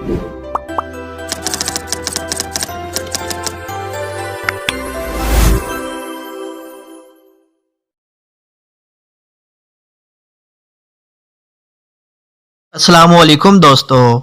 अस्सलामुअलैकुम दोस्तों।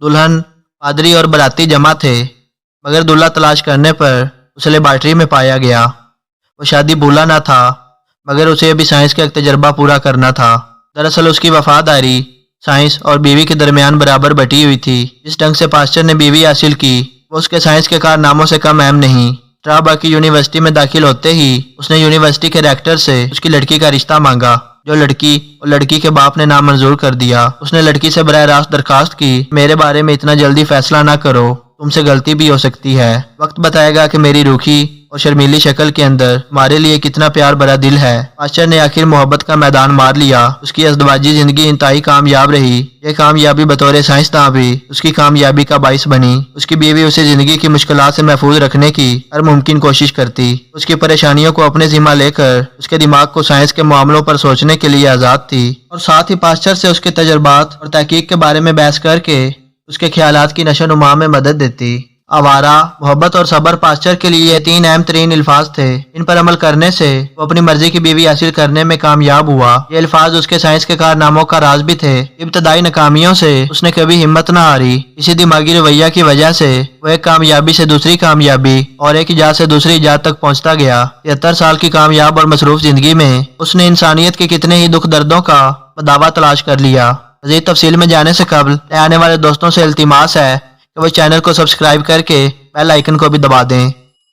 दुल्हन, पादरी और बाराती जमा थे, मगर दूल्हा तलाश करने पर उसे लेबॉर्ट्री में पाया गया। वो शादी भूला ना था, मगर उसे अभी साइंस का एक तजर्बा पूरा करना था। दरअसल उसकी वफादारी साइंस और बीवी के दरमियान बराबर बटी हुई थी। जिस ढंग से पास्चर ने बीवी हासिल की वो उसके साइंस के कारनामों से कम अहम नहीं। स्ट्राबाकी यूनिवर्सिटी में दाखिल होते ही उसने यूनिवर्सिटी के रेक्टर से उसकी लड़की का रिश्ता मांगा, जो लड़की और लड़की के बाप ने नामंजूर कर दिया। उसने लड़की से बराह रास्त दरखास्त की, मेरे बारे में इतना जल्दी फैसला ना करो, तुमसे गलती भी हो सकती है। वक्त बताएगा कि मेरी रूखी और शर्मीली शक्ल के अंदर हमारे लिए कितना प्यार भरा दिल है। पास्चर ने आखिर मोहब्बत का मैदान मार लिया। उसकी अज़दवाजी जिंदगी इंतहाई कामयाब रही। ये कामयाबी बतौर साइंसदान भी उसकी कामयाबी का बाइस बनी। उसकी बीवी उसे जिंदगी की मुश्किलात से महफूज रखने की हर मुमकिन कोशिश करती। उसकी परेशानियों को अपने जिम्मा लेकर उसके दिमाग को साइंस के मामलों पर सोचने के लिए आज़ाद थी, और साथ ही पास्चर से उसके तजर्बात और तहकीक के बारे में बहस करके उसके ख्यालात की नशो-नुमा में मदद देती। आवारा, मोहब्बत और सब्र पास्चर के लिए ये तीन अहम तरीन अल्फाज थे। इन पर अमल करने से वो अपनी मर्जी की बीवी हासिल करने में कामयाब हुआ। ये अल्फाज उसके साइंस के कारनामों का राज भी थे। इब्तदाई नाकामियों से उसने कभी हिम्मत न हारी। इसी दिमागी रवैया की वजह से वो एक कामयाबी से दूसरी कामयाबी और एक इजाद से दूसरी इजाद तक पहुंचता गया। 73 साल की कामयाब और मसरूफ जिंदगी में उसने इंसानियत के कितने ही दुख दर्दों का दावा तलाश कर लिया। मज़ीद तफसील में जाने से कबल आने वाले दोस्तों से इल्तिमास है कि वो चैनल को सब्सक्राइब करके बेल आइकन को भी दबा दें।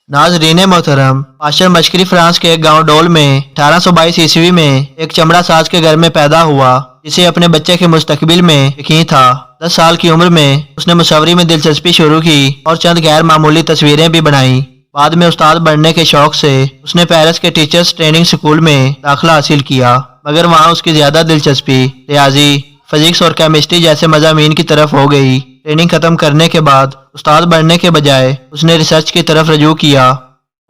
नाज़रीन मोहतरम, पास्चर मशरक़ी फ्रांस के एक गांव डोल में 1822 ईस्वी में एक चमड़ा साज के घर में पैदा हुआ, जिसे अपने बच्चे के मुस्तकबिल में यकीन था। 10 साल की उम्र में उसने मुसव्वरी में दिलचस्पी शुरू की और चंद गैर मामूली तस्वीरें भी बनाई। बाद में उस्ताद बनने के शौक से उसने पेरिस के टीचर्स ट्रेनिंग स्कूल में दाखिला हासिल किया, मगर वहाँ उसकी ज्यादा दिलचस्पी रियाजी, फिजिक्स और केमिस्ट्री जैसे मज़ामीन की तरफ हो गई। ट्रेनिंग खत्म करने के बाद उस्ताद बनने के बजाय उसने रिसर्च की तरफ रजू किया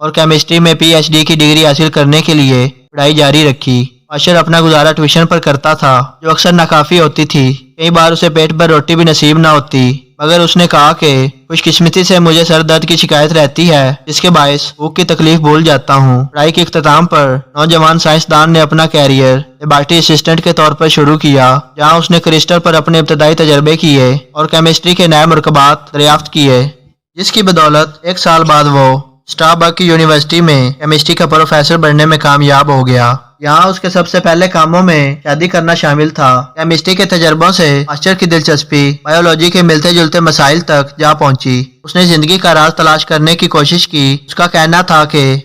और केमिस्ट्री में PhD की डिग्री हासिल करने के लिए पढ़ाई जारी रखी। पास्चर अपना गुजारा ट्यूशन पर करता था, जो अक्सर नाकाफी होती थी। कई बार उसे पेट पर रोटी भी नसीब ना होती, मगर उसने कहा कि खुशकिस्मती से मुझे सर दर्द की शिकायत रहती है, जिसके बायस भूख की तकलीफ भूल जाता हूँ। पढ़ाई के इख्तिताम पर नौजवान साइंसदान ने अपना कैरियर लेबॉर्ट्री असिस्टेंट के तौर पर शुरू किया, जहाँ उसने क्रिस्टल पर अपने इब्तदाई तजर्बे किए और केमिस्ट्री के नए मरकबात दरियाफ्त किए, जिसकी बदौलत 1 साल बाद वो स्ट्राबाकी यूनिवर्सिटी में केमिस्ट्री का प्रोफेसर बनने में कामयाब हो गया। यहाँ उसके सबसे पहले कामों में शादी करना शामिल था। केमिस्ट्री के तजर्बों से पास्चर की दिलचस्पी बायोलॉजी के मिलते जुलते मसाइल तक जा पहुंची। उसने जिंदगी का राज तलाश करने की कोशिश की। उसका कहना था कि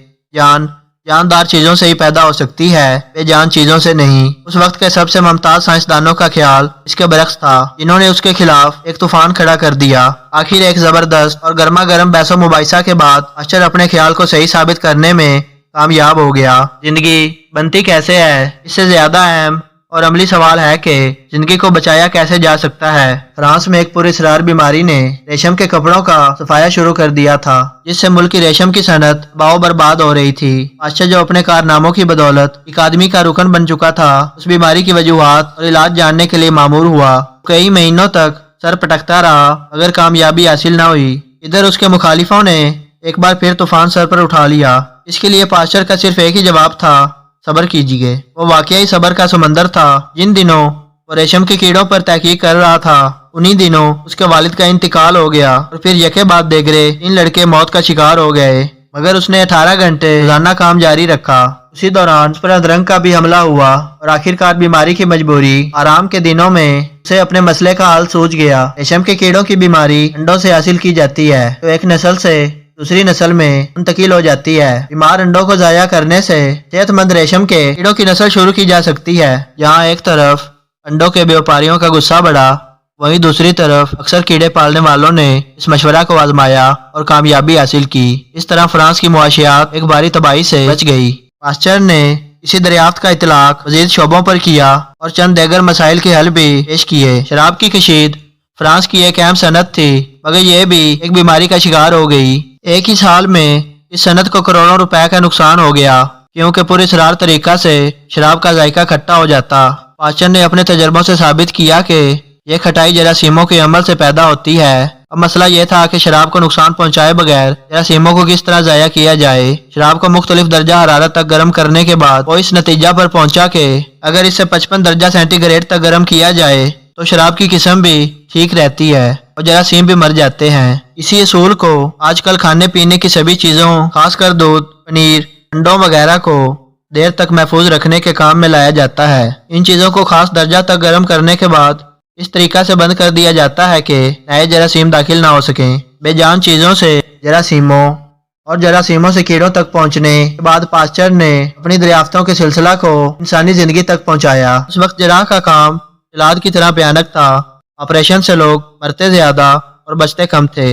जानदार चीजों से ही पैदा हो सकती है, बेजान चीजों से नहीं। उस वक्त के सबसे मुमताज साइंसदानों का ख्याल इसके बरक्स था, जिन्होंने उसके खिलाफ एक तूफान खड़ा कर दिया। आखिर एक जबरदस्त और गर्मा गर्म बहसो मुबाहिसा के बाद पास्चर अपने ख्याल को सही साबित करने में कामयाब हो गया। जिंदगी बनती कैसे है, इससे ज्यादा अहम और अमली सवाल है कि जिंदगी को बचाया कैसे जा सकता है। फ्रांस में एक पुरअसरार बीमारी ने रेशम के कपड़ों का सफाया शुरू कर दिया था, जिससे मुल्क की रेशम की सनत बाओ बर्बाद हो रही थी। पास्चर जो अपने कारनामों की बदौलत एक आदमी का रुकन बन चुका था, उस बीमारी की वजूहात और इलाज जानने के लिए मामूर हुआ। कई महीनों तक सर पटकता रहा, मगर कामयाबी हासिल न हुई। इधर उसके मुखालिफों ने एक बार फिर तूफान सर पर उठा लिया। इसके लिए पास्चर का सिर्फ एक ही जवाब था, सब्र कीजिए। वो वाकई सब्र का समंदर था। जिन दिनों वो रेशम के कीड़ों पर तहकीक कर रहा था, उन्हीं दिनों उसके वालिद का इंतकाल हो गया और फिर यके बाद देगरे 3 लड़के मौत का शिकार हो गए, मगर उसने 18 घंटे रोजाना काम जारी रखा। उसी दौरान उस पर अधरंग का भी हमला हुआ और आखिरकार बीमारी की मजबूरी आराम के दिनों में उसे अपने मसले का हाल सूझ गया। रेशम के कीड़ों की बीमारी अंडों से हासिल की जाती है, तो एक नस्ल से दूसरी नस्ल में मुंतकिल हो जाती है। बीमार अंडों को जाया करने से सेहतमंद रेशम के कीड़ों की नस्ल शुरू की जा सकती है। जहाँ एक तरफ अंडों के व्यापारियों का गुस्सा बढ़ा, वहीं दूसरी तरफ अक्सर कीड़े पालने वालों ने इस मशवरा को आजमाया और कामयाबी हासिल की। इस तरह फ्रांस की मुआशियात एक भारी तबाही से बच गई। पास्चर ने इसी दरियाफ्त का इतलाक मजीद शोबों पर किया और चंद दीगर मसाइल के हल भी पेश किए। शराब की कशीद फ्रांस की एक अहम सनत थी, मगर यह भी एक बीमारी का शिकार हो गई। एक ही साल में इस सनत को करोड़ों रुपए का नुकसान हो गया, क्योंकि पुरअसरार तरीका से शराब का जायका खट्टा हो जाता। पास्चर ने अपने तजर्बों से साबित किया कि یہ खटाई जरासीमों के अमल से पैदा होती है। अब मसला ये था कि शराब को नुकसान पहुंचाए बगैर जरासीमों को किस तरह ज़ाया किया जाए। शराब को मुख्तलिफ दर्जा हरारत तक गर्म करने के बाद वो इस नतीजा पर पहुंचा कि अगर इसे 55 दर्जा सेंटीग्रेड तक गर्म किया जाए तो शराब की किस्म भी ठीक रहती है और जरासीम भी मर जाते हैं। इसी असूल को आजकल खाने पीने की सभी चीज़ों, खासकर दूध, पनीर, अंडों वगैरह को देर तक महफूज रखने के काम में लाया जाता है। इन चीज़ों को खास दर्जा तक गर्म करने के बाद इस तरीका से बंद कर दिया जाता है कि नए जरासीम दाखिल ना हो सकें। बेजान चीज़ों से जरासीमों और जरासीमों से कीड़ों तक पहुंचने के बाद पास्चर ने अपनी दरियाफ्तों के सिलसिला को इंसानी जिंदगी तक पहुंचाया। उस वक्त जराह का काम इलाज की तरह भयानक था। ऑपरेशन से लोग मरते ज्यादा और बचते कम थे।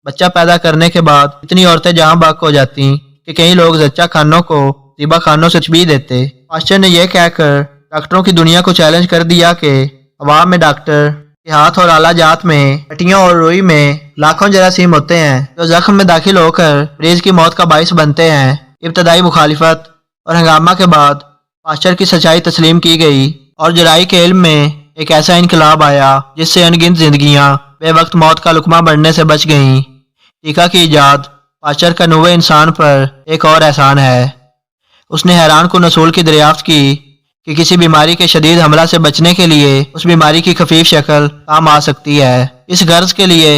बच्चा पैदा करने के बाद इतनी औरतें जहां बाग हो जाती कि कई लोग जच्चा खानों को ज़िबा खानों से भी देते। पास्चर ने यह कहकर डॉक्टरों की दुनिया को चैलेंज कर दिया कि अवाम में डॉक्टर के हाथ और आला जात में, हड्डियों और रुई में लाखों जरासीम होते हैं जो जख्म में दाखिल होकर मरीज की मौत का बाइस बनते हैं। इब्तदाई मुखालिफत और हंगामा के बाद पास्चर की सच्चाई तस्लीम की गई और जराई के इल्म में एक ऐसा इनकलाब आया जिससे अनगिनत जिंदगियां बेवक्त मौत का लुकमा बढ़ने से बच गईं। टीका की इजाद पास्चर का नूवे इंसान पर एक और एहसान है। उसने हैरान कुन असूल की दरियाफ्त की कि किसी बीमारी के शदीद हमला से बचने के लिए उस बीमारी की खफीफ शक्ल काम आ सकती है। इस गर्ज के लिए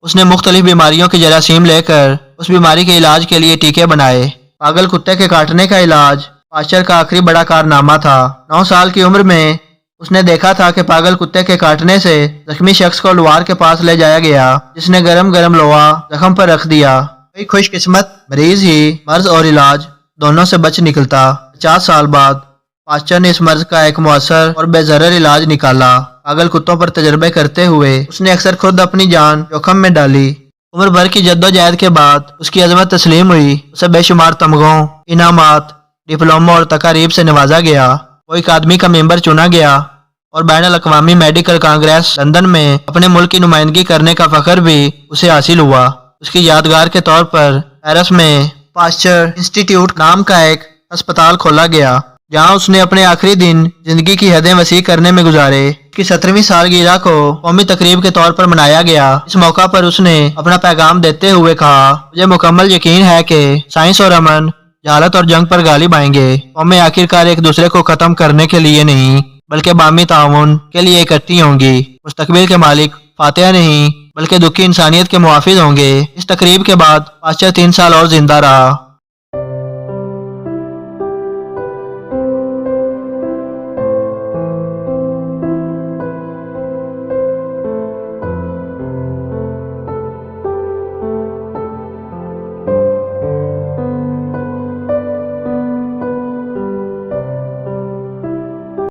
उसने मुख्तलिफ बीमारियों के जरासीम लेकर उस बीमारी के इलाज के लिए टीके बनाए। पागल कुत्ते के काटने का इलाज पास्चर का आखिरी बड़ा कारनामा था। 9 साल की उम्र में उसने देखा था कि पागल कुत्ते के काटने से जख्मी शख्स को लोहार के पास ले जाया गया, जिसने गरम गरम लोहा जख्म पर रख दिया। कोई खुशकिस्मत मरीज ही मर्ज और इलाज दोनों से बच निकलता। 50 साल बाद पास्चर ने इस मर्ज का एक मुअस्सर और बेज़रर इलाज निकाला। पागल कुत्तों पर तजर्बे करते हुए उसने अक्सर खुद अपनी जान जोखम में डाली। उम्र भर की जद्दोजहद के बाद उसकी अजमत तस्लीम हुई। उसे बेशुमार तमगों, इनामात, डिप्लोमा और तकारीब से नवाजा गया। वो एक आदमी का मेंबर चुना गया और बैनुल अक़वामी मेडिकल कांग्रेस लंदन में अपने मुल्क की नुमाइंदगी करने का फख्र भी उसे हासिल हुआ। उसकी यादगार के तौर पर पेरिस में पास्चर इंस्टीट्यूट नाम का एक अस्पताल खोला गया, जहां उसने अपने आखिरी दिन जिंदगी की हदें वसी करने में गुजारे। उसकी 17वीं सालगिरह को कौमी तकरीब के तौर पर मनाया गया। इस मौका पर उसने अपना पैगाम देते हुए कहा, मुझे मुकम्मल यकीन है कि साइंस और अमन जहालत और जंग पर गालिब आएंगे। कौमें आखिरकार एक दूसरे को खत्म करने के लिए नहीं बल्कि बामी ताउन के लिए इकट्ठी होंगी। मुस्तकबिल के मालिक फातिहा नहीं बल्कि दुखी इंसानियत के मुहाफिज होंगे। इस तकरीब के बाद पास्चर 3 साल और जिंदा रहा।